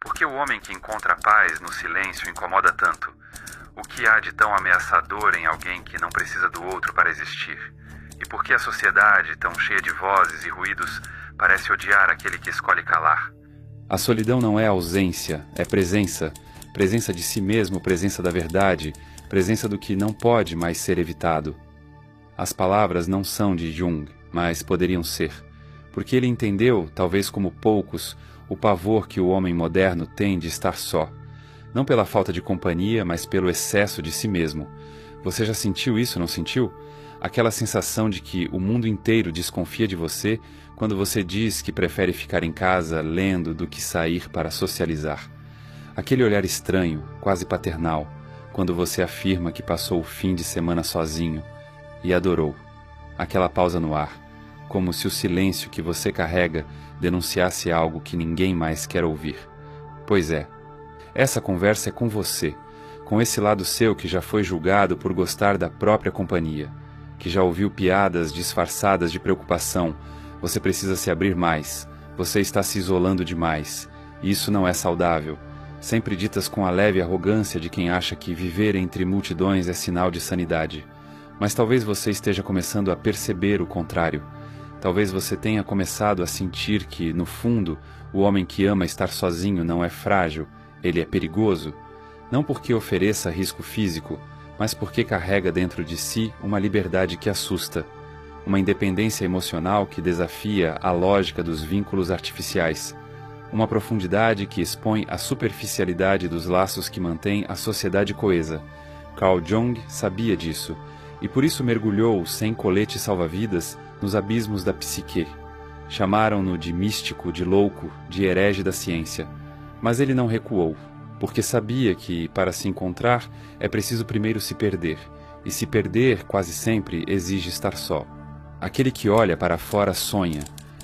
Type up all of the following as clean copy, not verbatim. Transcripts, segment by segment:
Por que o homem que encontra paz no silêncio incomoda tanto? O que há de tão ameaçador em alguém que não precisa do outro para existir? E por que a sociedade, tão cheia de vozes e ruídos, parece odiar aquele que escolhe calar? A solidão não é ausência, é presença. Presença de si mesmo, presença da verdade, presença do que não pode mais ser evitado. As palavras não são de Jung, mas poderiam ser. Porque ele entendeu, talvez como poucos, o pavor que o homem moderno tem de estar só. Não pela falta de companhia, mas pelo excesso de si mesmo. Você já sentiu isso, não sentiu? Aquela sensação de que o mundo inteiro desconfia de você quando você diz que prefere ficar em casa lendo do que sair para socializar. Aquele olhar estranho, quase paternal, quando você afirma que passou o fim de semana sozinho e adorou. Aquela pausa no ar, como se o silêncio que você carrega denunciasse algo que ninguém mais quer ouvir. Pois é, essa conversa é com você, com esse lado seu que já foi julgado por gostar da própria companhia, que já ouviu piadas disfarçadas de preocupação. Você precisa se abrir mais, você está se isolando demais, e isso não é saudável. Sempre ditas com a leve arrogância de quem acha que viver entre multidões é sinal de sanidade. Mas talvez você esteja começando a perceber o contrário. Talvez você tenha começado a sentir que, no fundo, o homem que ama estar sozinho não é frágil, ele é perigoso. Não porque ofereça risco físico, mas porque carrega dentro de si uma liberdade que assusta. Uma independência emocional que desafia a lógica dos vínculos artificiais. Uma profundidade que expõe a superficialidade dos laços que mantêm a sociedade coesa. Carl Jung sabia disso, e por isso mergulhou, sem colete salva-vidas, nos abismos da psique. Chamaram-no de místico, de louco, de herege da ciência. Mas ele não recuou, porque sabia que, para se encontrar, é preciso primeiro se perder, e se perder, quase sempre, exige estar só. Aquele que olha para fora sonha,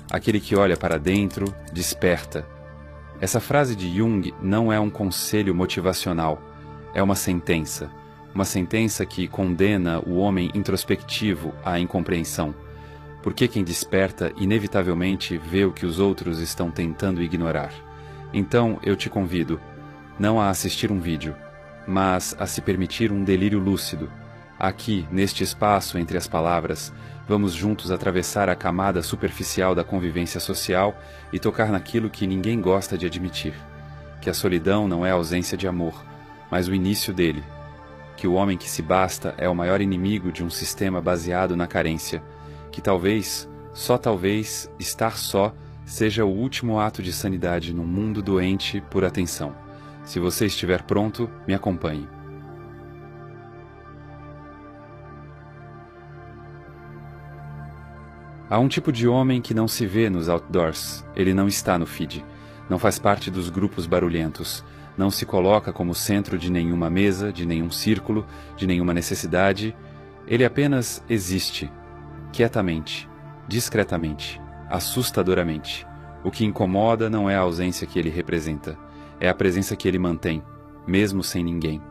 aquele que olha para dentro desperta. Essa frase de Jung não é um conselho motivacional, é uma sentença que condena o homem introspectivo à incompreensão, porque quem desperta inevitavelmente vê o que os outros estão tentando ignorar. Então eu te convido, não a assistir um vídeo, mas a se permitir um delírio lúcido. Aqui, neste espaço entre as palavras, vamos juntos atravessar a camada superficial da convivência social e tocar naquilo que ninguém gosta de admitir, que a solidão não é a ausência de amor, mas o início dele, que o homem que se basta é o maior inimigo de um sistema baseado na carência, que talvez, só talvez, estar só seja o último ato de sanidade num mundo doente por atenção. Se você estiver pronto, me acompanhe. Há um tipo de homem que não se vê nos outdoors, ele não está no feed, não faz parte dos grupos barulhentos, não se coloca como centro de nenhuma mesa, de nenhum círculo, de nenhuma necessidade, ele apenas existe, quietamente, discretamente, assustadoramente. O que incomoda não é a ausência que ele representa, é a presença que ele mantém, mesmo sem ninguém.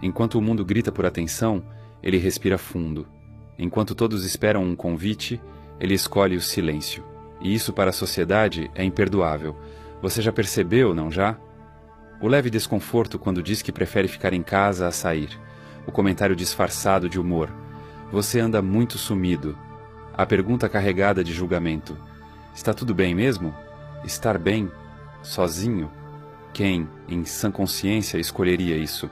Enquanto o mundo grita por atenção, ele respira fundo. Enquanto todos esperam um convite, ele escolhe o silêncio. E isso para a sociedade é imperdoável. Você já percebeu, não já? O leve desconforto quando diz que prefere ficar em casa a sair. O comentário disfarçado de humor. Você anda muito sumido. A pergunta carregada de julgamento. Está tudo bem mesmo? Estar bem? Sozinho? Quem, em sã consciência, escolheria isso?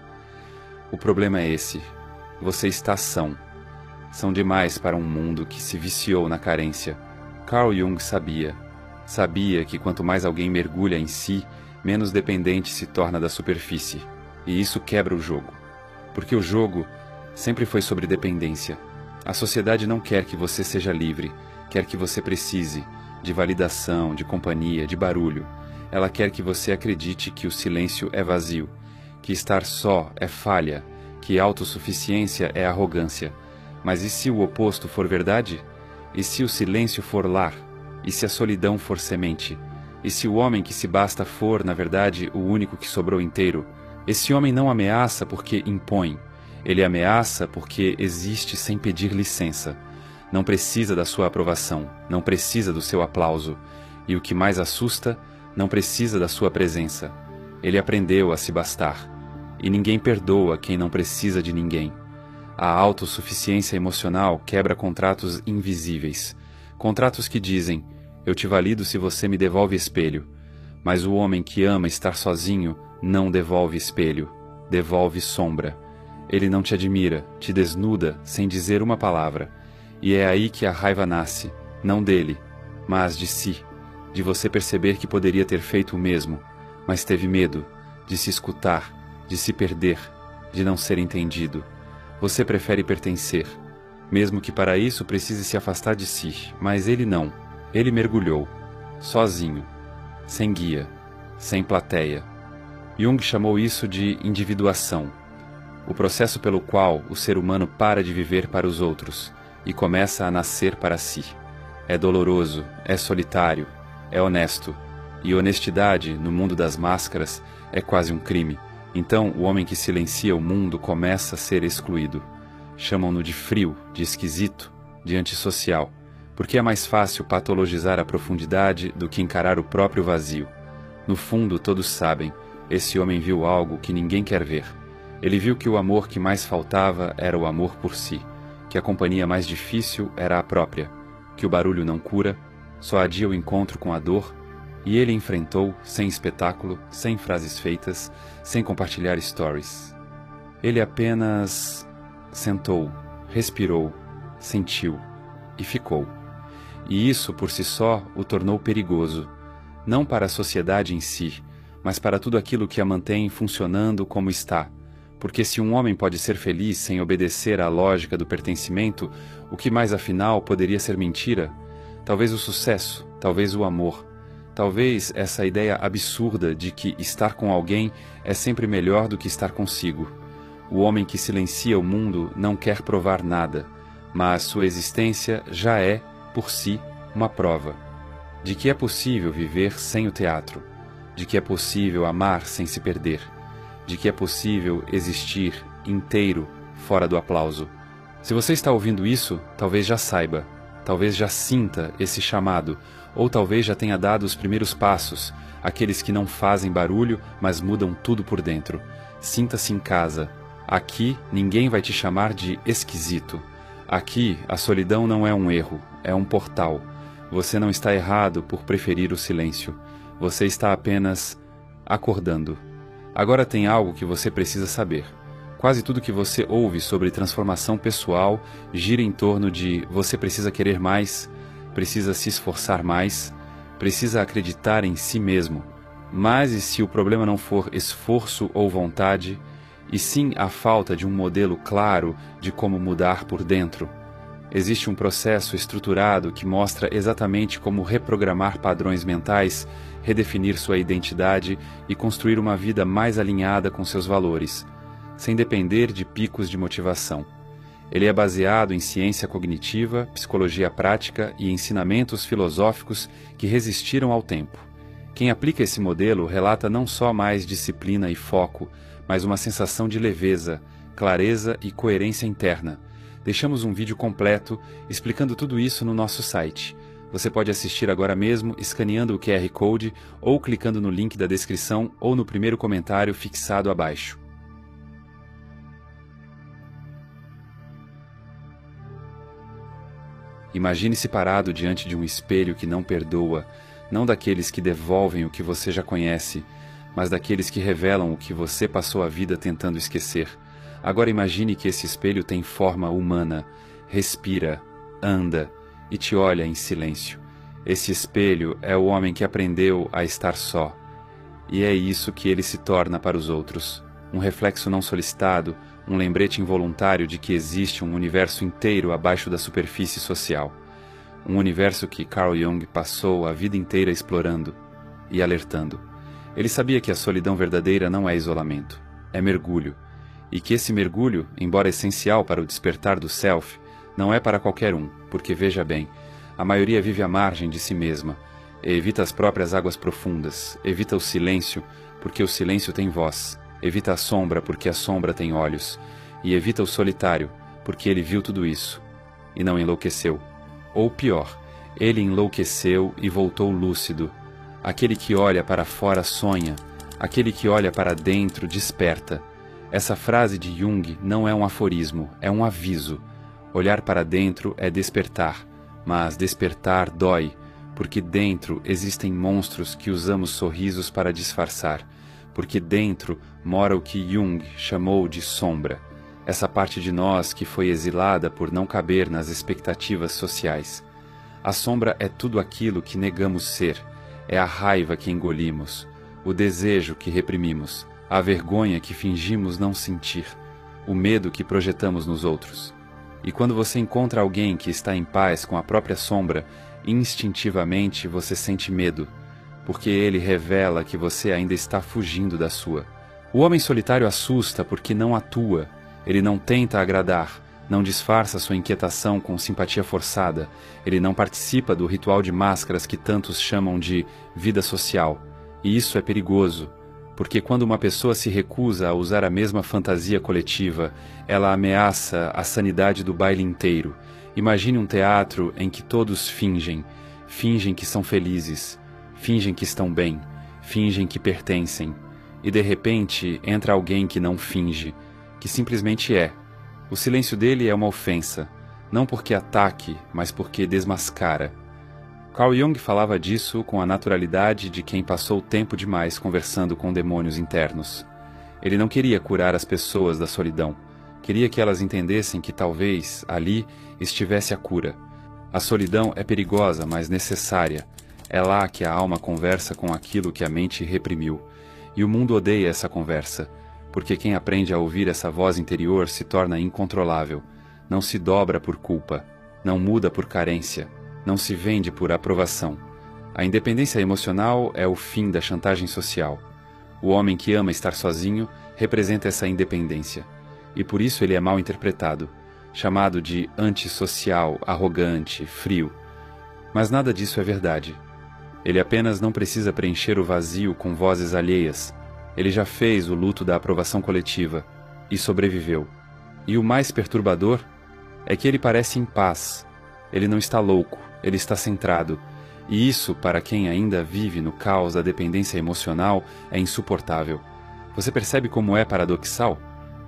O problema é esse. Você está são. São demais para um mundo que se viciou na carência. Carl Jung sabia. Sabia que quanto mais alguém mergulha em si, menos dependente se torna da superfície. E isso quebra o jogo. Porque o jogo sempre foi sobre dependência. A sociedade não quer que você seja livre, quer que você precise de validação, de companhia, de barulho. Ela quer que você acredite que o silêncio é vazio, que estar só é falha, que autossuficiência é arrogância. Mas e se o oposto for verdade? E se o silêncio for lar? E se a solidão for semente? E se o homem que se basta for, na verdade, o único que sobrou inteiro? Esse homem não ameaça porque impõe. Ele ameaça porque existe sem pedir licença. Não precisa da sua aprovação, não precisa do seu aplauso. E o que mais assusta, não precisa da sua presença. Ele aprendeu a se bastar. E ninguém perdoa quem não precisa de ninguém. A autossuficiência emocional quebra contratos invisíveis. Contratos que dizem, eu te valido se você me devolve espelho. Mas o homem que ama estar sozinho não devolve espelho, devolve sombra. Ele não te admira, te desnuda sem dizer uma palavra. E é aí que a raiva nasce, não dele, mas de si. De você perceber que poderia ter feito o mesmo, mas teve medo de se escutar, de se perder, de não ser entendido. Você prefere pertencer, mesmo que para isso precise se afastar de si, mas ele não. Ele mergulhou, sozinho, sem guia, sem plateia. Jung chamou isso de individuação, o processo pelo qual o ser humano para de viver para os outros e começa a nascer para si. É doloroso, é solitário, é honesto, e honestidade, no mundo das máscaras, é quase um crime. Então, o homem que silencia o mundo começa a ser excluído. Chamam-no de frio, de esquisito, de antissocial, porque é mais fácil patologizar a profundidade do que encarar o próprio vazio. No fundo, todos sabem, esse homem viu algo que ninguém quer ver. Ele viu que o amor que mais faltava era o amor por si, que a companhia mais difícil era a própria, que o barulho não cura, só adia o encontro com a dor, e ele enfrentou, sem espetáculo, sem frases feitas, sem compartilhar stories. Ele apenas sentou, respirou, sentiu e ficou. E isso, por si só, o tornou perigoso, não para a sociedade em si, mas para tudo aquilo que a mantém funcionando como está. Porque se um homem pode ser feliz sem obedecer à lógica do pertencimento, o que mais afinal poderia ser mentira? Talvez o sucesso, talvez o amor, talvez essa ideia absurda de que estar com alguém é sempre melhor do que estar consigo. O homem que silencia o mundo não quer provar nada, mas sua existência já é, por si, uma prova de que é possível viver sem o teatro, de que é possível amar sem se perder, de que é possível existir inteiro fora do aplauso. Se você está ouvindo isso, talvez já saiba, talvez já sinta esse chamado, ou talvez já tenha dado os primeiros passos, aqueles que não fazem barulho, mas mudam tudo por dentro. Sinta-se em casa. Aqui ninguém vai te chamar de esquisito. Aqui a solidão não é um erro, é um portal. Você não está errado por preferir o silêncio. Você está apenas acordando. Agora tem algo que você precisa saber. Quase tudo que você ouve sobre transformação pessoal gira em torno de você precisa querer mais, precisa se esforçar mais, precisa acreditar em si mesmo. Mas e se o problema não for esforço ou vontade, e sim a falta de um modelo claro de como mudar por dentro? Existe um processo estruturado que mostra exatamente como reprogramar padrões mentais, redefinir sua identidade e construir uma vida mais alinhada com seus valores, sem depender de picos de motivação. Ele é baseado em ciência cognitiva, psicologia prática e ensinamentos filosóficos que resistiram ao tempo. Quem aplica esse modelo relata não só mais disciplina e foco, mas uma sensação de leveza, clareza e coerência interna. Deixamos um vídeo completo explicando tudo isso no nosso site. Você pode assistir agora mesmo escaneando o QR Code ou clicando no link da descrição ou no primeiro comentário fixado abaixo. Imagine-se parado diante de um espelho que não perdoa, não daqueles que devolvem o que você já conhece, mas daqueles que revelam o que você passou a vida tentando esquecer. Agora imagine que esse espelho tem forma humana, respira, anda e te olha em silêncio. Esse espelho é o homem que aprendeu a estar só. E é isso que ele se torna para os outros. Um reflexo não solicitado, um lembrete involuntário de que existe um universo inteiro abaixo da superfície social. Um universo que Carl Jung passou a vida inteira explorando e alertando. Ele sabia que a solidão verdadeira não é isolamento, é mergulho. E que esse mergulho, embora essencial para o despertar do self, não é para qualquer um, porque veja bem, a maioria vive à margem de si mesma, e evita as próprias águas profundas, evita o silêncio, porque o silêncio tem voz, evita a sombra, porque a sombra tem olhos, e evita o solitário, porque ele viu tudo isso, e não enlouqueceu. Ou pior, ele enlouqueceu e voltou lúcido. Aquele que olha para fora sonha, Aquele que olha para dentro desperta. Essa frase de Jung não é um aforismo, é um aviso. Olhar para dentro é despertar, mas despertar dói, porque dentro existem monstros que usamos sorrisos para disfarçar, porque dentro mora o que Jung chamou de sombra, essa parte de nós que foi exilada por não caber nas expectativas sociais. A sombra é tudo aquilo que negamos ser, é a raiva que engolimos, o desejo que reprimimos, a vergonha que fingimos não sentir, o medo que projetamos nos outros. E quando você encontra alguém que está em paz com a própria sombra, instintivamente você sente medo, porque ele revela que você ainda está fugindo da sua. O homem solitário assusta porque não atua, ele não tenta agradar, não disfarça sua inquietação com simpatia forçada, ele não participa do ritual de máscaras que tantos chamam de vida social. E isso é perigoso, porque quando uma pessoa se recusa a usar a mesma fantasia coletiva, ela ameaça a sanidade do baile inteiro. Imagine um teatro em que todos fingem que são felizes, fingem que estão bem, fingem que pertencem, e de repente entra alguém que não finge, que simplesmente é. O silêncio dele é uma ofensa, não porque ataque, mas porque desmascara. Carl Jung falava disso com a naturalidade de quem passou tempo demais conversando com demônios internos. Ele não queria curar as pessoas da solidão, queria que elas entendessem que talvez ali estivesse a cura. A solidão é perigosa, mas necessária. É lá que a alma conversa com aquilo que a mente reprimiu. E o mundo odeia essa conversa, porque quem aprende a ouvir essa voz interior se torna incontrolável, não se dobra por culpa, não muda por carência, não se vende por aprovação. A independência emocional é o fim da chantagem social. O homem que ama estar sozinho representa essa independência, e por isso ele é mal interpretado, chamado de antissocial, arrogante, frio. Mas nada disso é verdade. Ele apenas não precisa preencher o vazio com vozes alheias. Ele já fez o luto da aprovação coletiva e sobreviveu. E o mais perturbador é que ele parece em paz. Ele não está louco, ele está centrado. E isso, para quem ainda vive no caos da dependência emocional, é insuportável. Você percebe como é paradoxal?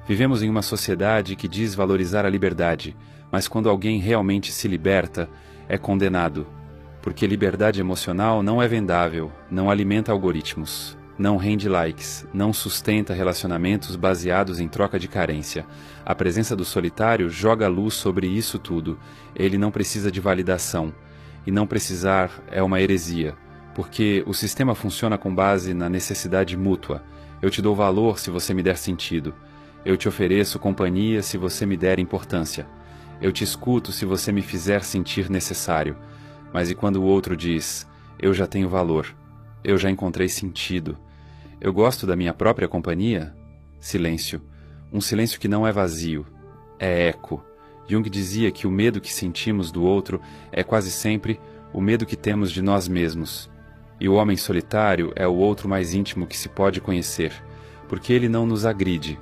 Vivemos em uma sociedade que diz valorizar a liberdade, mas quando alguém realmente se liberta, é condenado. Porque liberdade emocional não é vendável, não alimenta algoritmos, não rende likes, não sustenta relacionamentos baseados em troca de carência. A presença do solitário joga luz sobre isso tudo. Ele não precisa de validação. E não precisar é uma heresia, porque o sistema funciona com base na necessidade mútua. Eu te dou valor se você me der sentido. Eu te ofereço companhia se você me der importância. Eu te escuto se você me fizer sentir necessário. Mas e quando o outro diz, eu já tenho valor, eu já encontrei sentido, eu gosto da minha própria companhia? Silêncio. Um silêncio que não é vazio, é eco. Jung dizia que o medo que sentimos do outro é quase sempre o medo que temos de nós mesmos. E o homem solitário é o outro mais íntimo que se pode conhecer, porque ele não nos agride,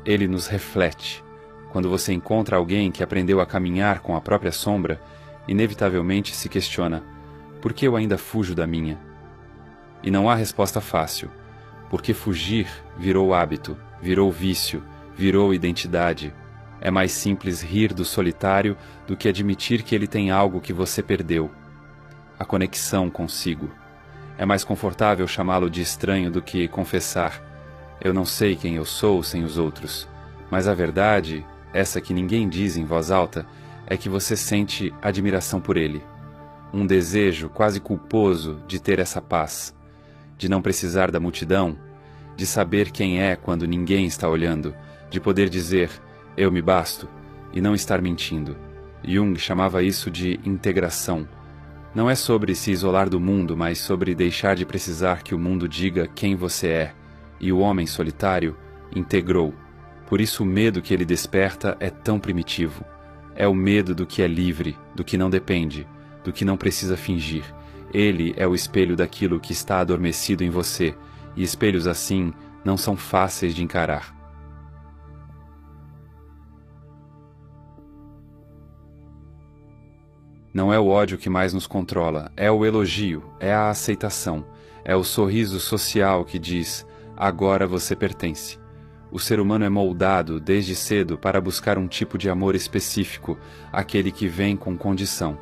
ele nos reflete. Quando você encontra alguém que aprendeu a caminhar com a própria sombra, inevitavelmente se questiona, por que eu ainda fujo da minha? E não há resposta fácil, porque fugir virou hábito, virou vício, virou identidade. É mais simples rir do solitário do que admitir que ele tem algo que você perdeu. A conexão consigo. É mais confortável chamá-lo de estranho do que confessar, eu não sei quem eu sou sem os outros. Mas a verdade, essa que ninguém diz em voz alta, é que você sente admiração por ele. Um desejo quase culposo de ter essa paz, de não precisar da multidão, de saber quem é quando ninguém está olhando, de poder dizer, eu me basto, e não estar mentindo. Jung chamava isso de integração. Não é sobre se isolar do mundo, mas sobre deixar de precisar que o mundo diga quem você é. E o homem solitário integrou. Por isso o medo que ele desperta é tão primitivo. É o medo do que é livre, do que não depende, do que não precisa fingir. Ele é o espelho daquilo que está adormecido em você, e espelhos assim não são fáceis de encarar. Não é o ódio que mais nos controla, é o elogio, é a aceitação, é o sorriso social que diz, agora você pertence. O ser humano é moldado desde cedo para buscar um tipo de amor específico, aquele que vem com condição.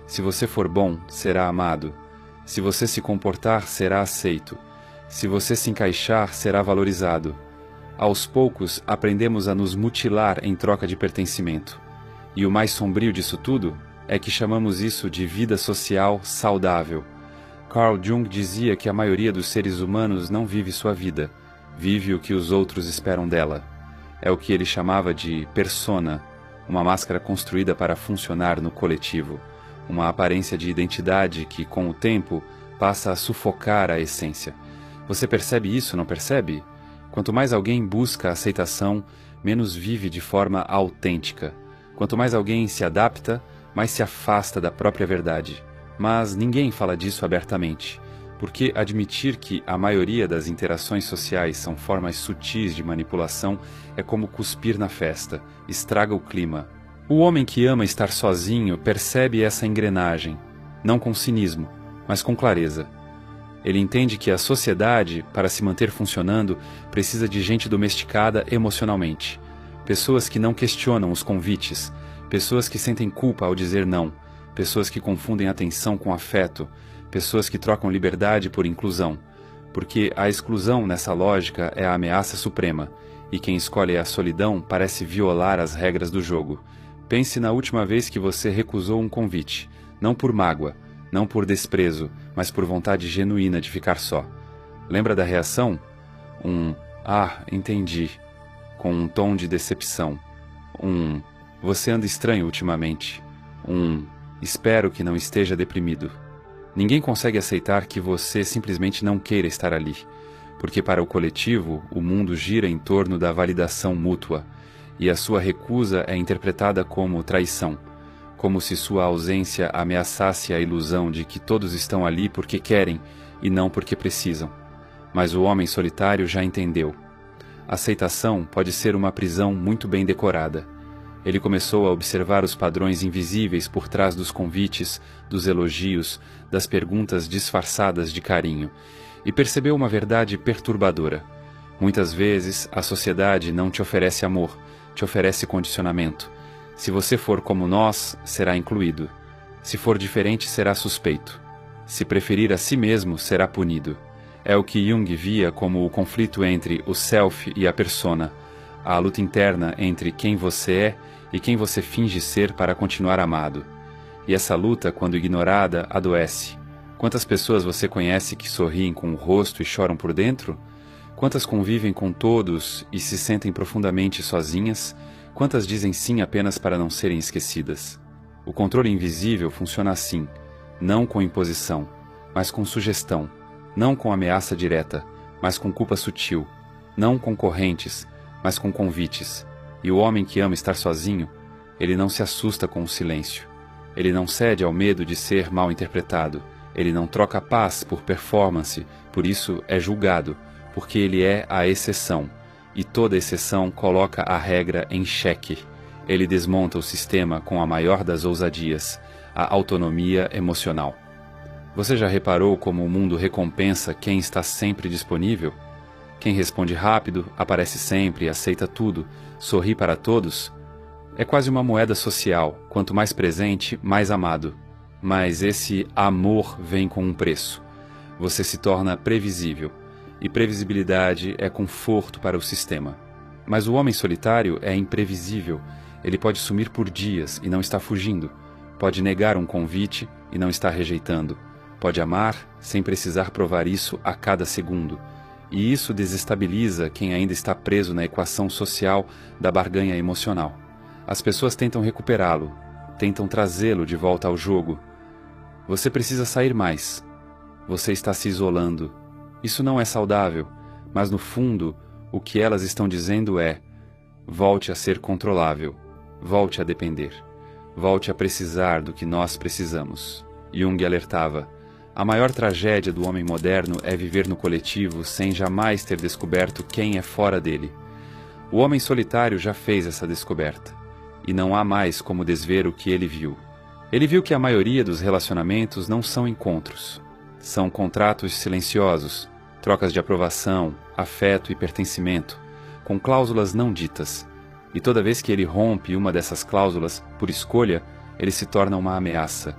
Se você for bom, será amado. Se você se comportar, será aceito. Se você se encaixar, será valorizado. Aos poucos, aprendemos a nos mutilar em troca de pertencimento. E o mais sombrio disso tudo é que chamamos isso de vida social saudável. Carl Jung dizia que a maioria dos seres humanos não vive sua vida, vive o que os outros esperam dela. É o que ele chamava de persona, uma máscara construída para funcionar no coletivo, uma aparência de identidade que, com o tempo, passa a sufocar a essência. Você percebe isso, não percebe? Quanto mais alguém busca a aceitação, menos vive de forma autêntica. Quanto mais alguém se adapta, mais se afasta da própria verdade. Mas ninguém fala disso abertamente, porque admitir que a maioria das interações sociais são formas sutis de manipulação é como cuspir na festa, estraga o clima. O homem que ama estar sozinho percebe essa engrenagem, não com cinismo, mas com clareza. Ele entende que a sociedade, para se manter funcionando, precisa de gente domesticada emocionalmente. Pessoas que não questionam os convites, pessoas que sentem culpa ao dizer não, pessoas que confundem atenção com afeto, pessoas que trocam liberdade por inclusão. Porque a exclusão, nessa lógica, é a ameaça suprema, e quem escolhe a solidão parece violar as regras do jogo. Pense na última vez que você recusou um convite, não por mágoa, não por desprezo, mas por vontade genuína de ficar só. Lembra da reação? Entendi, com um tom de decepção. Você anda estranho ultimamente. Espero que não esteja deprimido. Ninguém consegue aceitar que você simplesmente não queira estar ali, porque para o coletivo, o mundo gira em torno da validação mútua, e a sua recusa é interpretada como traição, como se sua ausência ameaçasse a ilusão de que todos estão ali porque querem e não porque precisam. Mas o homem solitário já entendeu. Aceitação pode ser uma prisão muito bem decorada. Ele começou a observar os padrões invisíveis por trás dos convites, dos elogios, das perguntas disfarçadas de carinho, e percebeu uma verdade perturbadora. Muitas vezes, a sociedade não te oferece amor, te oferece condicionamento. Se você for como nós, será incluído. Se for diferente, será suspeito. Se preferir a si mesmo, será punido. É o que Jung via como o conflito entre o self e a persona, a luta interna entre quem você é e quem você finge ser para continuar amado. E essa luta, quando ignorada, adoece. Quantas pessoas você conhece que sorriem com o rosto e choram por dentro? Quantas convivem com todos e se sentem profundamente sozinhas? Quantas dizem sim apenas para não serem esquecidas? O controle invisível funciona assim, não com imposição, mas com sugestão, não com ameaça direta, mas com culpa sutil, não com correntes, mas com convites. E o homem que ama estar sozinho, ele não se assusta com o silêncio. Ele não cede ao medo de ser mal interpretado. Ele não troca paz por performance, por isso é julgado, porque ele é a exceção. E toda exceção coloca a regra em xeque. Ele desmonta o sistema com a maior das ousadias, a autonomia emocional. Você já reparou como o mundo recompensa quem está sempre disponível? Quem responde rápido, aparece sempre, aceita tudo, sorri para todos? É quase uma moeda social, quanto mais presente, mais amado. Mas esse amor vem com um preço. Você se torna previsível. E previsibilidade é conforto para o sistema. Mas o homem solitário é imprevisível. Ele pode sumir por dias e não está fugindo. Pode negar um convite e não está rejeitando. Pode amar sem precisar provar isso a cada segundo. E isso desestabiliza quem ainda está preso na equação social da barganha emocional. As pessoas tentam recuperá-lo, tentam trazê-lo de volta ao jogo. Você precisa sair mais. Você está se isolando. Isso não é saudável, mas no fundo, o que elas estão dizendo é: volte a ser controlável, volte a depender, volte a precisar do que nós precisamos. Jung alertava: a maior tragédia do homem moderno é viver no coletivo sem jamais ter descoberto quem é fora dele. O homem solitário já fez essa descoberta, e não há mais como desver o que ele viu. Ele viu que a maioria dos relacionamentos não são encontros, são contratos silenciosos, trocas de aprovação, afeto e pertencimento, com cláusulas não ditas. E toda vez que ele rompe uma dessas cláusulas, por escolha, ele se torna uma ameaça.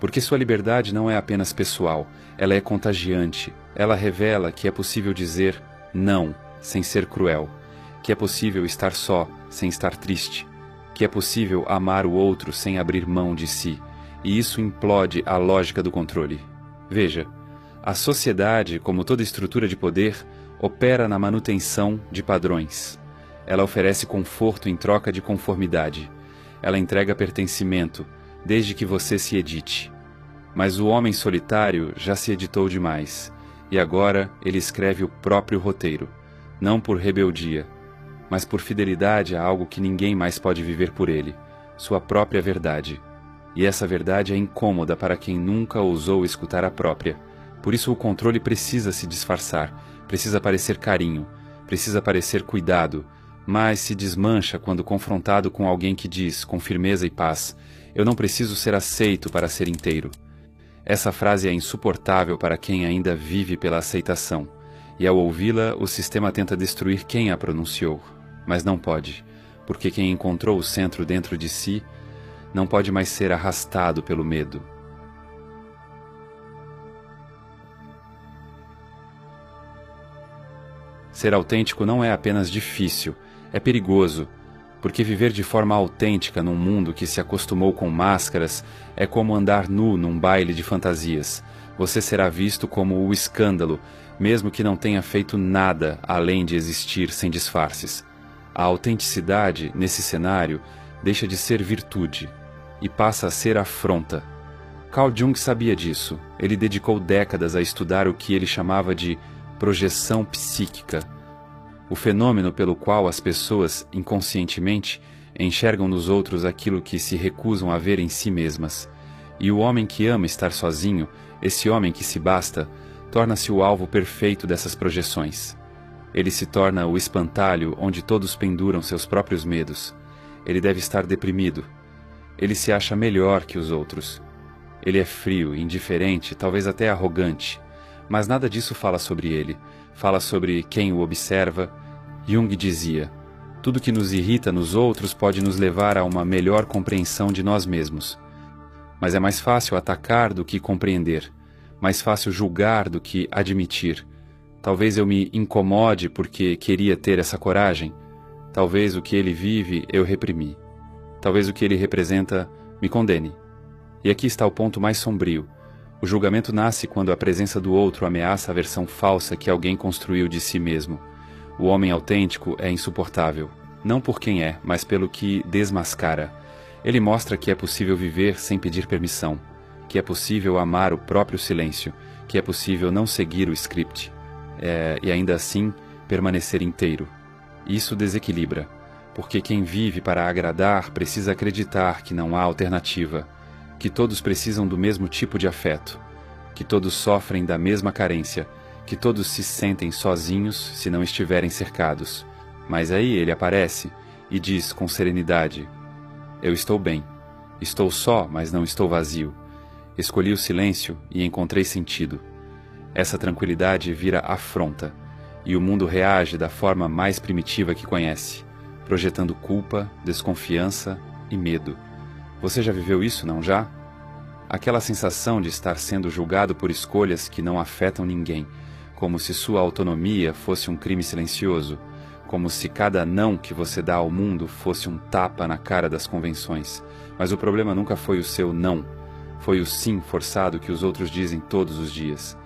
Porque sua liberdade não é apenas pessoal, ela é contagiante. Ela revela que é possível dizer não sem ser cruel, que é possível estar só sem estar triste, que é possível amar o outro sem abrir mão de si, e isso implode a lógica do controle. Veja, a sociedade, como toda estrutura de poder, opera na manutenção de padrões. Ela oferece conforto em troca de conformidade. Ela entrega pertencimento, desde que você se edite. Mas o homem solitário já se editou demais, e agora ele escreve o próprio roteiro, não por rebeldia, mas por fidelidade a algo que ninguém mais pode viver por ele, sua própria verdade. E essa verdade é incômoda para quem nunca ousou escutar a própria. Por isso o controle precisa se disfarçar, precisa parecer carinho, precisa parecer cuidado, mas se desmancha quando confrontado com alguém que diz, com firmeza e paz, eu não preciso ser aceito para ser inteiro. Essa frase é insuportável para quem ainda vive pela aceitação, e ao ouvi-la o sistema tenta destruir quem a pronunciou, mas não pode, porque quem encontrou o centro dentro de si não pode mais ser arrastado pelo medo. Ser autêntico não é apenas difícil, é perigoso, porque viver de forma autêntica num mundo que se acostumou com máscaras é como andar nu num baile de fantasias. Você será visto como o escândalo, mesmo que não tenha feito nada além de existir sem disfarces. A autenticidade, nesse cenário, deixa de ser virtude e passa a ser afronta. Carl Jung sabia disso. Ele dedicou décadas a estudar o que ele chamava de projeção psíquica, o fenômeno pelo qual as pessoas, inconscientemente, enxergam nos outros aquilo que se recusam a ver em si mesmas. E o homem que ama estar sozinho, esse homem que se basta, torna-se o alvo perfeito dessas projeções. Ele se torna o espantalho onde todos penduram seus próprios medos. Ele deve estar deprimido. Ele se acha melhor que os outros. Ele é frio, indiferente, talvez até arrogante. Mas nada disso fala sobre ele. Fala sobre quem o observa. Jung dizia, tudo que nos irrita nos outros pode nos levar a uma melhor compreensão de nós mesmos. Mas é mais fácil atacar do que compreender. Mais fácil julgar do que admitir. Talvez eu me incomode porque queria ter essa coragem. Talvez o que ele vive eu reprimi. Talvez o que ele representa me condene. E aqui está o ponto mais sombrio. O julgamento nasce quando a presença do outro ameaça a versão falsa que alguém construiu de si mesmo. O homem autêntico é insuportável, não por quem é, mas pelo que desmascara. Ele mostra que é possível viver sem pedir permissão, que é possível amar o próprio silêncio, que é possível não seguir o script, e ainda assim permanecer inteiro. Isso desequilibra, porque quem vive para agradar precisa acreditar que não há alternativa, que todos precisam do mesmo tipo de afeto, que todos sofrem da mesma carência, que todos se sentem sozinhos se não estiverem cercados. Mas aí ele aparece e diz com serenidade, eu estou bem, estou só, mas não estou vazio. Escolhi o silêncio e encontrei sentido. Essa tranquilidade vira afronta, e o mundo reage da forma mais primitiva que conhece, projetando culpa, desconfiança e medo. Você já viveu isso, não já? Aquela sensação de estar sendo julgado por escolhas que não afetam ninguém, como se sua autonomia fosse um crime silencioso, como se cada não que você dá ao mundo fosse um tapa na cara das convenções. Mas o problema nunca foi o seu não, foi o sim forçado que os outros dizem todos os dias.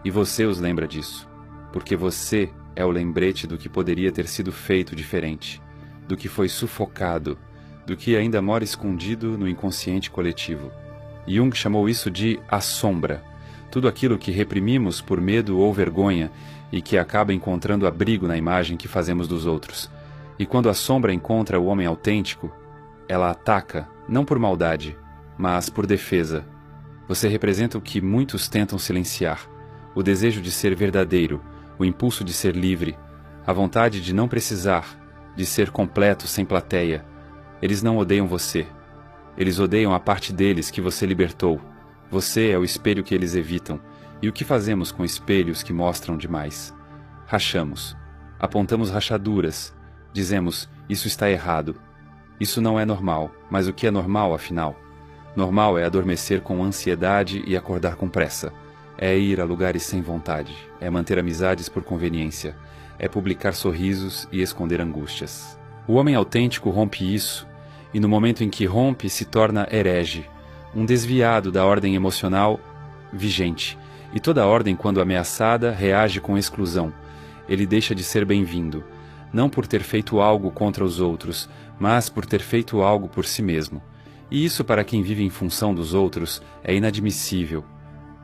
E você os lembra disso, porque você é o lembrete do que poderia ter sido feito diferente, do que foi sufocado, do que ainda mora escondido no inconsciente coletivo. Jung chamou isso de a sombra, tudo aquilo que reprimimos por medo ou vergonha e que acaba encontrando abrigo na imagem que fazemos dos outros. E quando a sombra encontra o homem autêntico, ela ataca, não por maldade, mas por defesa. Você representa o que muitos tentam silenciar, o desejo de ser verdadeiro, o impulso de ser livre, a vontade de não precisar, de ser completo sem plateia. Eles não odeiam você. Eles odeiam a parte deles que você libertou. Você é o espelho que eles evitam. E o que fazemos com espelhos que mostram demais? Rachamos, apontamos rachaduras, dizemos, isso está errado. Isso não é normal, mas o que é normal, afinal? Normal é adormecer com ansiedade e acordar com pressa. É ir a lugares sem vontade, é manter amizades por conveniência, é publicar sorrisos e esconder angústias. O homem autêntico rompe isso, e no momento em que rompe se torna herege, um desviado da ordem emocional vigente, e toda ordem, quando ameaçada, reage com exclusão. Ele deixa de ser bem-vindo, não por ter feito algo contra os outros, mas por ter feito algo por si mesmo. E isso, para quem vive em função dos outros, é inadmissível.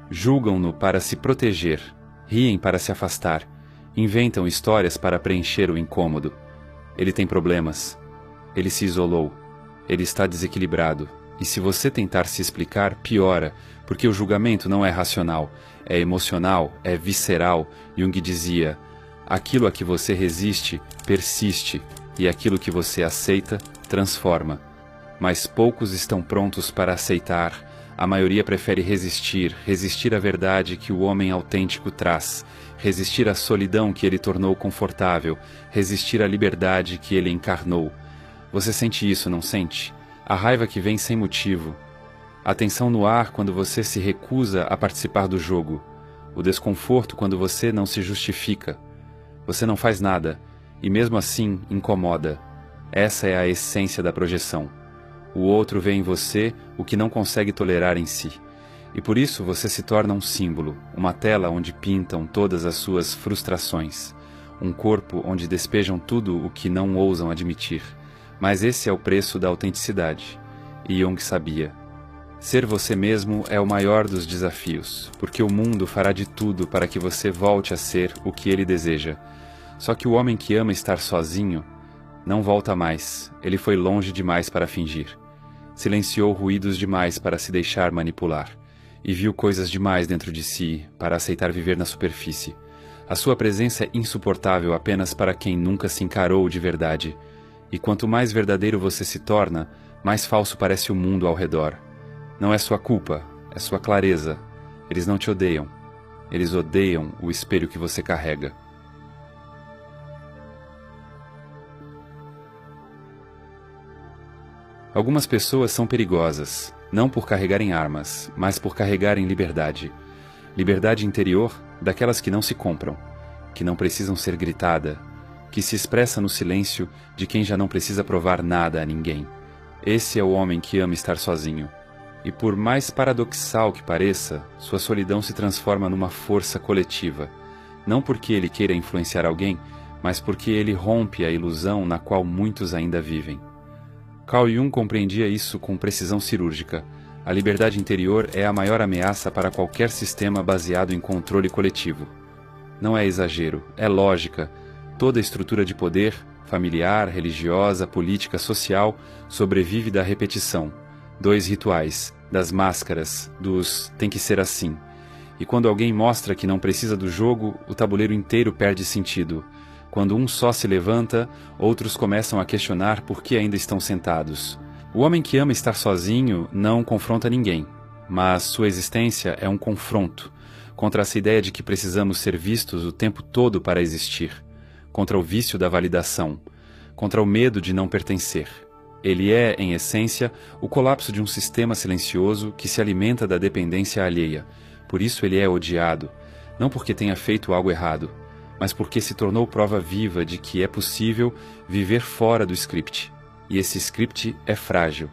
Julgam-no para se proteger, riem para se afastar, inventam histórias para preencher o incômodo. Ele tem problemas. Ele se isolou. Ele está desequilibrado. E se você tentar se explicar, piora, porque o julgamento não é racional, é emocional, é visceral. Jung dizia, aquilo a que você resiste, persiste, e aquilo que você aceita, transforma. Mas poucos estão prontos para aceitar. A maioria prefere resistir à verdade que o homem autêntico traz, resistir à solidão que ele tornou confortável, resistir à liberdade que ele encarnou. Você sente isso, não sente? A raiva que vem sem motivo. A tensão no ar quando você se recusa a participar do jogo. O desconforto quando você não se justifica. Você não faz nada, e mesmo assim incomoda. Essa é a essência da projeção. O outro vê em você o que não consegue tolerar em si. E por isso você se torna um símbolo, uma tela onde pintam todas as suas frustrações, um corpo onde despejam tudo o que não ousam admitir. Mas esse é o preço da autenticidade. E Jung sabia. Ser você mesmo é o maior dos desafios, porque o mundo fará de tudo para que você volte a ser o que ele deseja. Só que o homem que ama estar sozinho não volta mais. Ele foi longe demais para fingir. Silenciou ruídos demais para se deixar manipular. E viu coisas demais dentro de si para aceitar viver na superfície. A sua presença é insuportável apenas para quem nunca se encarou de verdade. E quanto mais verdadeiro você se torna, mais falso parece o mundo ao redor. Não é sua culpa, é sua clareza. Eles não te odeiam. Eles odeiam o espelho que você carrega. Algumas pessoas são perigosas, não por carregarem armas, mas por carregarem liberdade. Liberdade interior daquelas que não se compram, que não precisam ser gritada, que se expressa no silêncio de quem já não precisa provar nada a ninguém. Esse é o homem que ama estar sozinho. E por mais paradoxal que pareça, sua solidão se transforma numa força coletiva. Não porque ele queira influenciar alguém, mas porque ele rompe a ilusão na qual muitos ainda vivem. Carl Jung compreendia isso com precisão cirúrgica. A liberdade interior é a maior ameaça para qualquer sistema baseado em controle coletivo. Não é exagero, é lógica. Toda estrutura de poder, familiar, religiosa, política, social, sobrevive da repetição. 2 rituais, das máscaras, dos tem que ser assim. E quando alguém mostra que não precisa do jogo, o tabuleiro inteiro perde sentido. Quando um só se levanta, outros começam a questionar por que ainda estão sentados. O homem que ama estar sozinho não confronta ninguém, mas sua existência é um confronto contra essa ideia de que precisamos ser vistos o tempo todo para existir, contra o vício da validação, contra o medo de não pertencer. Ele é, em essência, o colapso de um sistema silencioso que se alimenta da dependência alheia. Por isso ele é odiado, não porque tenha feito algo errado, mas porque se tornou prova viva de que é possível viver fora do script. E esse script é frágil.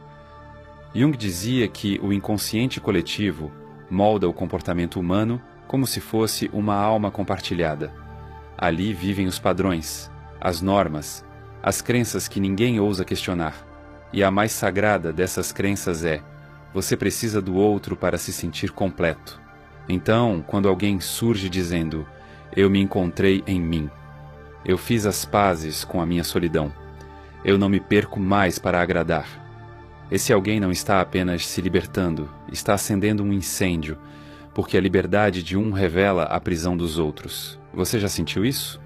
Jung dizia que o inconsciente coletivo molda o comportamento humano como se fosse uma alma compartilhada. Ali vivem os padrões, as normas, as crenças que ninguém ousa questionar. E a mais sagrada dessas crenças é: você precisa do outro para se sentir completo. Então, quando alguém surge dizendo: eu me encontrei em mim. Eu fiz as pazes com a minha solidão. Eu não me perco mais para agradar. Esse alguém não está apenas se libertando, está acendendo um incêndio, porque a liberdade de um revela a prisão dos outros. Você já sentiu isso?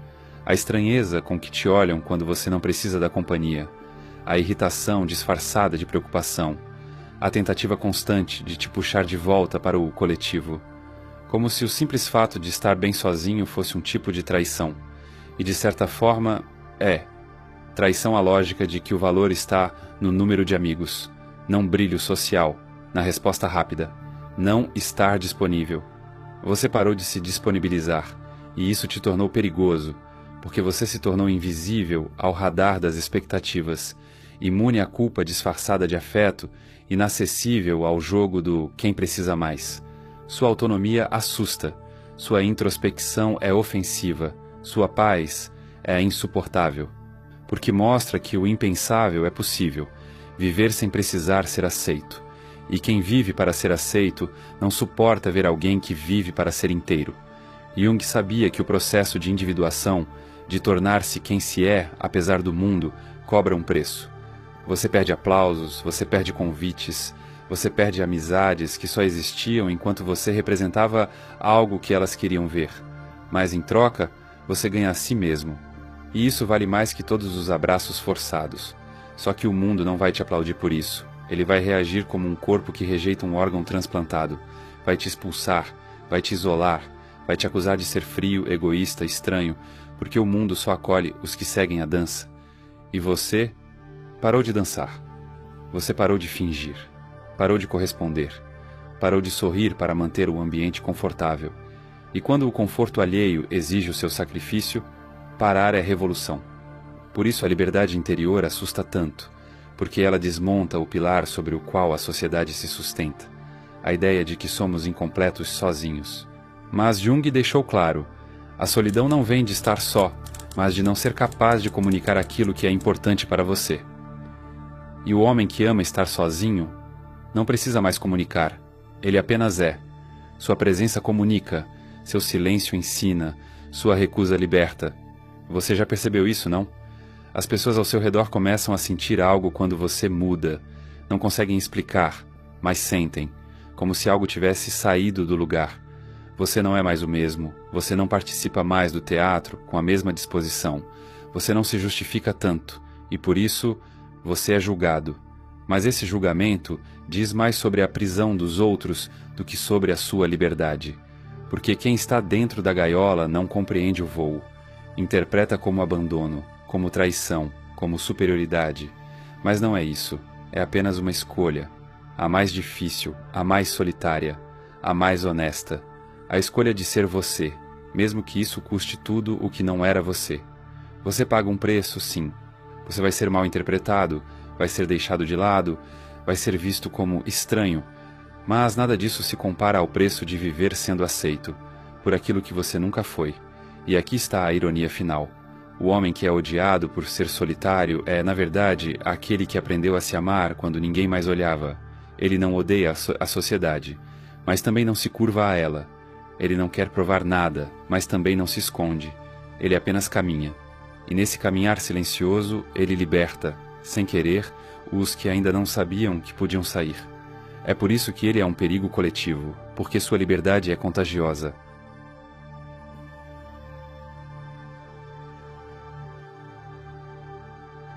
A estranheza com que te olham quando você não precisa da companhia. A irritação disfarçada de preocupação. A tentativa constante de te puxar de volta para o coletivo. como se o simples fato de estar bem sozinho fosse um tipo de traição. E de certa forma, traição à lógica de que o valor está no número de amigos, não brilho social, na resposta rápida, não estar disponível. Você parou de se disponibilizar, e isso te tornou perigoso, porque você se tornou invisível ao radar das expectativas, imune à culpa disfarçada de afeto, inacessível ao jogo do quem precisa mais. Sua autonomia assusta, sua introspecção é ofensiva, sua paz é insuportável, porque mostra que o impensável é possível, viver sem precisar ser aceito. E quem vive para ser aceito não suporta ver alguém que vive para ser inteiro. Jung sabia que o processo de individuação, de tornar-se quem se é, apesar do mundo, cobra um preço. Você perde aplausos, você perde convites, você perde amizades que só existiam enquanto você representava algo que elas queriam ver. Mas, em troca, você ganha a si mesmo. E isso vale mais que todos os abraços forçados. Só que o mundo não vai te aplaudir por isso. Ele vai reagir como um corpo que rejeita um órgão transplantado. Vai te expulsar, vai te isolar, vai te acusar de ser frio, egoísta, estranho, porque o mundo só acolhe os que seguem a dança. E você parou de dançar. Você parou de fingir. Parou de corresponder. Parou de sorrir para manter o ambiente confortável. E quando o conforto alheio exige o seu sacrifício, parar é revolução. Por isso a liberdade interior assusta tanto, porque ela desmonta o pilar sobre o qual a sociedade se sustenta, a ideia de que somos incompletos sozinhos. Mas Jung deixou claro, a solidão não vem de estar só, mas de não ser capaz de comunicar aquilo que é importante para você. E o homem que ama estar sozinho não precisa mais comunicar, ele apenas é. Sua presença comunica, seu silêncio ensina, sua recusa liberta. Você já percebeu isso, não? As pessoas ao seu redor começam a sentir algo quando você muda. Não conseguem explicar, mas sentem, como se algo tivesse saído do lugar. Você não é mais o mesmo, você não participa mais do teatro com a mesma disposição. Você não se justifica tanto, e por isso você é julgado. Mas esse julgamento diz mais sobre a prisão dos outros do que sobre a sua liberdade. Porque quem está dentro da gaiola não compreende o voo. Interpreta como abandono, como traição, como superioridade. Mas não é isso. É apenas uma escolha. A mais difícil, a mais solitária, a mais honesta. A escolha de ser você, mesmo que isso custe tudo o que não era você. Você paga um preço, sim. Você vai ser mal interpretado, vai ser deixado de lado, vai ser visto como estranho. Mas nada disso se compara ao preço de viver sendo aceito, por aquilo que você nunca foi. E aqui está a ironia final. O homem que é odiado por ser solitário é, na verdade, aquele que aprendeu a se amar quando ninguém mais olhava. Ele não odeia a sociedade, mas também não se curva a ela. Ele não quer provar nada, mas também não se esconde. Ele apenas caminha. E nesse caminhar silencioso, ele liberta, sem querer, os que ainda não sabiam que podiam sair. É por isso que ele é um perigo coletivo, porque sua liberdade é contagiosa.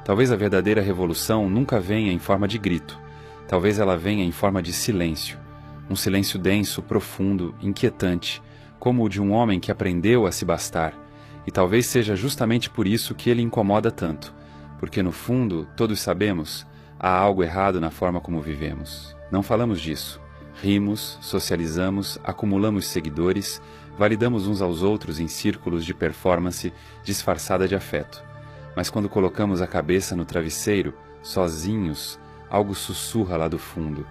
Talvez a verdadeira revolução nunca venha em forma de grito. Talvez ela venha em forma de silêncio. Um silêncio denso, profundo, inquietante, como o de um homem que aprendeu a se bastar. E talvez seja justamente por isso que ele incomoda tanto. Porque no fundo, todos sabemos, há algo errado na forma como vivemos. Não falamos disso. Rimos, socializamos, acumulamos seguidores, validamos uns aos outros em círculos de performance disfarçada de afeto. Mas quando colocamos a cabeça no travesseiro, sozinhos, algo sussurra lá do fundo.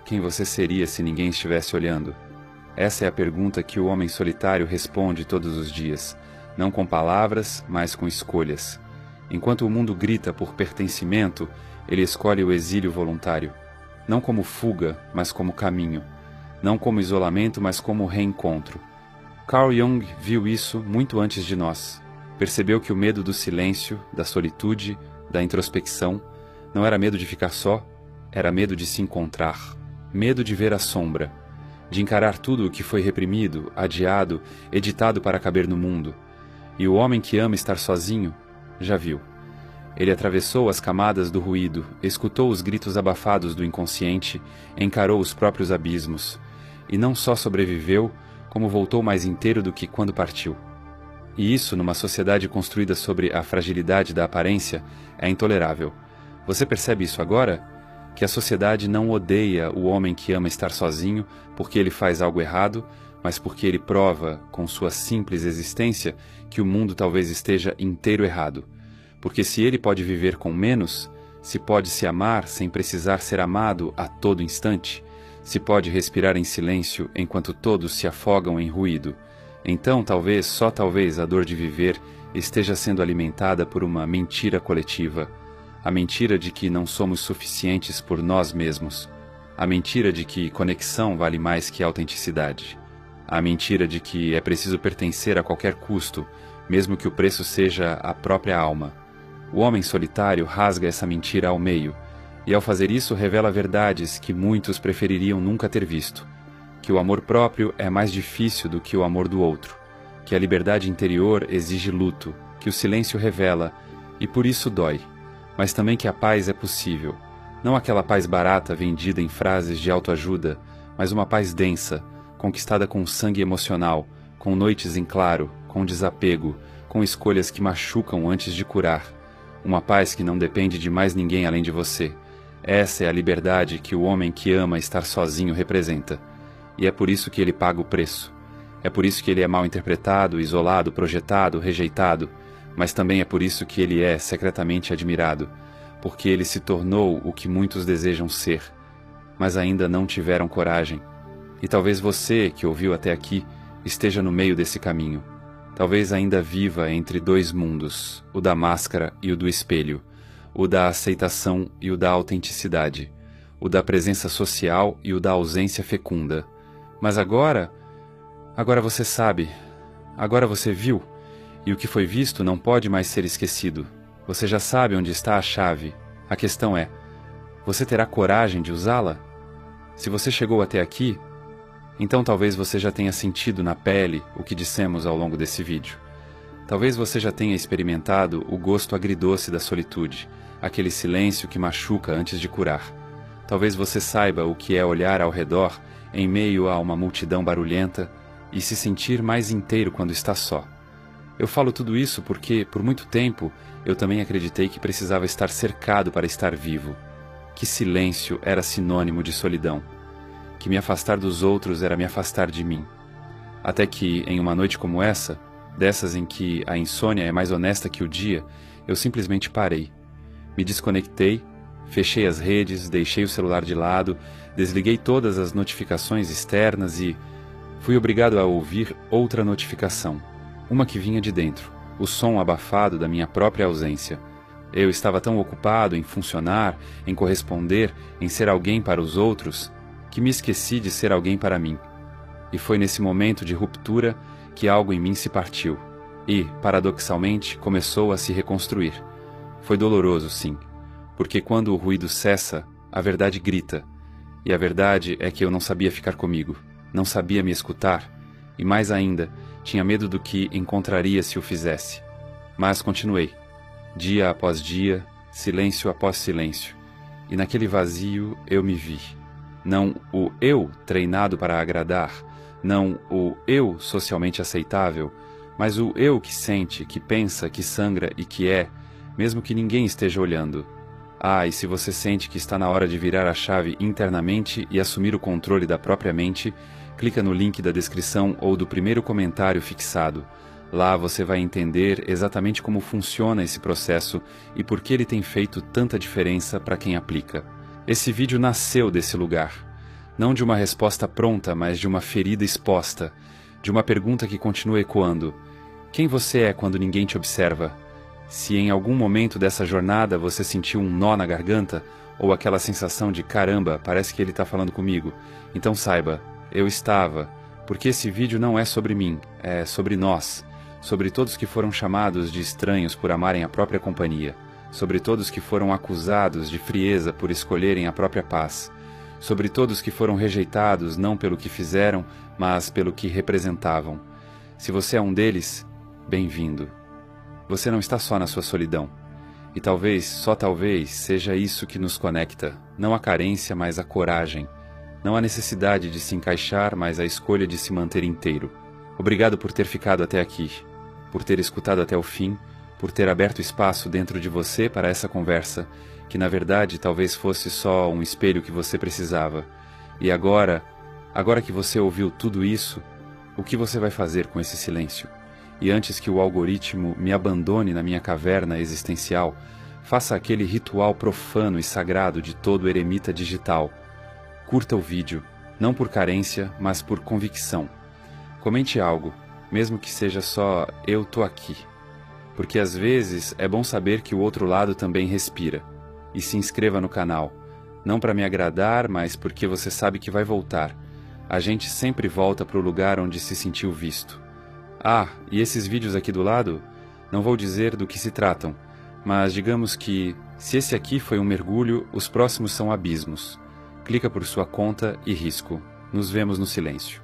Quem você seria se ninguém estivesse olhando? Essa é a pergunta que o homem solitário responde todos os dias, não com palavras, mas com escolhas. Enquanto o mundo grita por pertencimento, ele escolhe o exílio voluntário. Não como fuga, mas como caminho. Não como isolamento, mas como reencontro. Carl Jung viu isso muito antes de nós. Percebeu que o medo do silêncio, da solitude, da introspecção, não era medo de ficar só, era medo de se encontrar. Medo de ver a sombra, de encarar tudo o que foi reprimido, adiado, editado para caber no mundo. E o homem que ama estar sozinho, já viu. Ele atravessou as camadas do ruído, escutou os gritos abafados do inconsciente, encarou os próprios abismos. E não só sobreviveu, como voltou mais inteiro do que quando partiu. E isso, numa sociedade construída sobre a fragilidade da aparência, é intolerável. Você percebe isso agora? Que a sociedade não odeia o homem que ama estar sozinho porque ele faz algo errado, mas porque ele prova, com sua simples existência, que o mundo talvez esteja inteiro errado. Porque se ele pode viver com menos, se pode se amar sem precisar ser amado a todo instante, se pode respirar em silêncio enquanto todos se afogam em ruído, então talvez, só talvez, a dor de viver esteja sendo alimentada por uma mentira coletiva, a mentira de que não somos suficientes por nós mesmos, a mentira de que conexão vale mais que autenticidade, a mentira de que é preciso pertencer a qualquer custo, mesmo que o preço seja a própria alma. O homem solitário rasga essa mentira ao meio, e ao fazer isso revela verdades que muitos prefeririam nunca ter visto, que o amor próprio é mais difícil do que o amor do outro, que a liberdade interior exige luto, que o silêncio revela, e por isso dói, mas também que a paz é possível, não aquela paz barata vendida em frases de autoajuda, mas uma paz densa, conquistada com sangue emocional, com noites em claro, com desapego, com escolhas que machucam antes de curar, uma paz que não depende de mais ninguém além de você. Essa é a liberdade que o homem que ama estar sozinho representa. E é por isso que ele paga o preço. É por isso que ele é mal interpretado, isolado, projetado, rejeitado, mas também é por isso que ele é secretamente admirado, porque ele se tornou o que muitos desejam ser, mas ainda não tiveram coragem. E talvez você, que ouviu até aqui, esteja no meio desse caminho. Talvez ainda viva entre dois mundos, o da máscara e o do espelho, o da aceitação e o da autenticidade, o da presença social e o da ausência fecunda. Mas agora você sabe, agora você viu, e o que foi visto não pode mais ser esquecido. Você já sabe onde está a chave. A questão é, você terá coragem de usá-la? Se você chegou até aqui, então talvez você já tenha sentido na pele o que dissemos ao longo desse vídeo. Talvez você já tenha experimentado o gosto agridoce da solitude, aquele silêncio que machuca antes de curar. Talvez você saiba o que é olhar ao redor em meio a uma multidão barulhenta e se sentir mais inteiro quando está só. Eu falo tudo isso porque, por muito tempo, eu também acreditei que precisava estar cercado para estar vivo, que silêncio era sinônimo de solidão, que me afastar dos outros era me afastar de mim. Até que, em uma noite como essa, dessas em que a insônia é mais honesta que o dia, eu simplesmente parei. Me desconectei, fechei as redes, deixei o celular de lado, desliguei todas as notificações externas e fui obrigado a ouvir outra notificação, uma que vinha de dentro, o som abafado da minha própria ausência. Eu estava tão ocupado em funcionar, em corresponder, em ser alguém para os outros, que me esqueci de ser alguém para mim. E foi nesse momento de ruptura que algo em mim se partiu e, paradoxalmente, começou a se reconstruir. Foi doloroso, sim, porque quando o ruído cessa, a verdade grita. E a verdade é que eu não sabia ficar comigo, não sabia me escutar, e mais ainda, tinha medo do que encontraria se o fizesse. Mas continuei, dia após dia, silêncio após silêncio, e naquele vazio eu me vi. Não o eu treinado para agradar, não o eu socialmente aceitável, mas o eu que sente, que pensa, que sangra e que é, mesmo que ninguém esteja olhando. Ah, e se você sente que está na hora de virar a chave internamente e assumir o controle da própria mente, clica no link da descrição ou do primeiro comentário fixado. Lá você vai entender exatamente como funciona esse processo e por que ele tem feito tanta diferença para quem aplica. Esse vídeo nasceu desse lugar. Não de uma resposta pronta, mas de uma ferida exposta. De uma pergunta que continua ecoando. Quem você é quando ninguém te observa? Se em algum momento dessa jornada você sentiu um nó na garganta, ou aquela sensação de caramba, parece que ele está falando comigo, então saiba, eu estava, porque esse vídeo não é sobre mim, é sobre nós, sobre todos que foram chamados de estranhos por amarem a própria companhia, sobre todos que foram acusados de frieza por escolherem a própria paz, sobre todos que foram rejeitados não pelo que fizeram, mas pelo que representavam. Se você é um deles, bem-vindo. Você não está só na sua solidão. E talvez, só talvez, seja isso que nos conecta, não a carência, mas a coragem. Não há necessidade de se encaixar, mas a escolha de se manter inteiro. Obrigado por ter ficado até aqui, por ter escutado até o fim, por ter aberto espaço dentro de você para essa conversa, que na verdade talvez fosse só um espelho que você precisava. E agora que você ouviu tudo isso, o que você vai fazer com esse silêncio? E antes que o algoritmo me abandone na minha caverna existencial, faça aquele ritual profano e sagrado de todo eremita digital. Curta o vídeo, não por carência, mas por convicção. Comente algo, mesmo que seja só "eu tô aqui". Porque às vezes é bom saber que o outro lado também respira. E se inscreva no canal, não para me agradar, mas porque você sabe que vai voltar. A gente sempre volta para o lugar onde se sentiu visto. Ah, e esses vídeos aqui do lado? Não vou dizer do que se tratam, mas digamos que, se esse aqui foi um mergulho, os próximos são abismos. Clica por sua conta e risco. Nos vemos no silêncio.